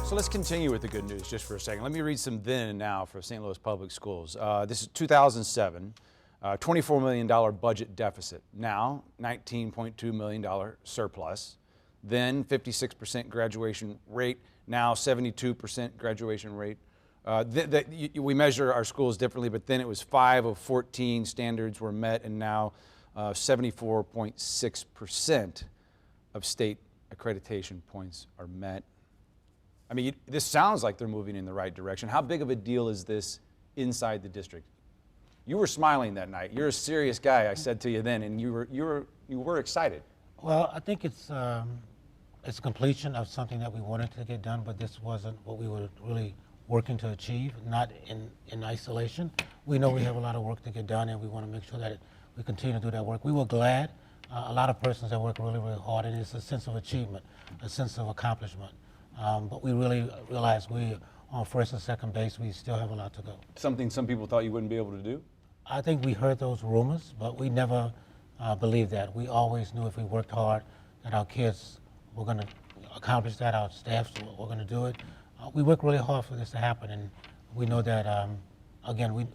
So let's continue with the good news just for a second. Let me read some then and now for St. Louis Public Schools. This is 2007, $24 million budget deficit. Now, $19.2 million surplus. Then 56% graduation rate. Now 72% graduation rate. We measure our schools differently, but then it was 5 of 14 standards were met, and now 74.6% of state accreditation points are met. I mean, this sounds like they're moving in the right direction. How big of a deal is this inside the district? You were smiling that night. You're a serious guy, I said to you then, and you were excited. Well, I think it's completion of something that we wanted to get done, but this wasn't what we were really working to achieve, not in isolation. We know we have a lot of work to get done, and we want to make sure that we continue to do that work. We were glad. A lot of persons that work really, really hard, and it's a sense of achievement, a sense of accomplishment. But we really realized we, on first and second base, we still have a lot to go. Something some people thought you wouldn't be able to do? I think we heard those rumors, but we never believed that. We always knew if we worked hard that our kids were going to accomplish that, our staffs were going to do it. We worked really hard for this to happen, and we know that, again,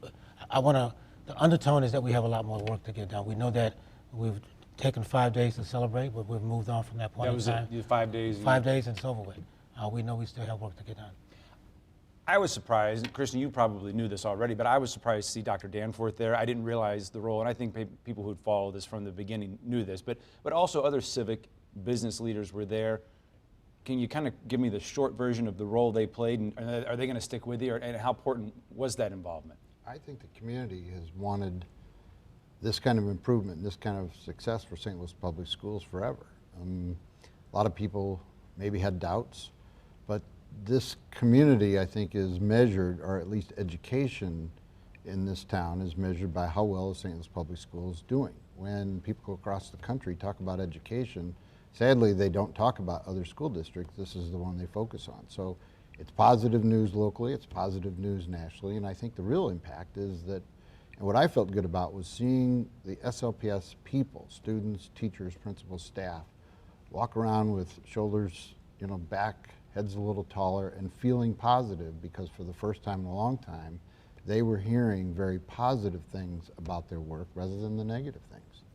the undertone is that we have a lot more work to get done. We know that we've taken 5 days to celebrate, but we've moved on from that point in time. That was it, 5 days? 5 days and it's over with. We know we still have work to get done. I was surprised, Kristen, you probably knew this already, but I was surprised to see Dr. Danforth there. I didn't realize the role, and I think people who'd followed this from the beginning knew this, but also other civic business leaders were there. Can you kind of give me the short version of the role they played, and are they going to stick with you, and how important was that involvement? I think the community has wanted this kind of improvement, this kind of success for St. Louis Public Schools forever. A lot of people maybe had doubts, but this community, I think, is measured, or at least education in this town is measured by how well is St. Louis Public Schools doing. When people go across the country talk about education, sadly they don't talk about other school districts. This is the one they focus on. So it's positive news locally, it's positive news nationally, and I think the real impact is that, and what I felt good about was seeing the SLPS people, students, teachers, principals, staff, walk around with shoulders, back, heads a little taller, and feeling positive, because for the first time in a long time, they were hearing very positive things about their work rather than the negative things.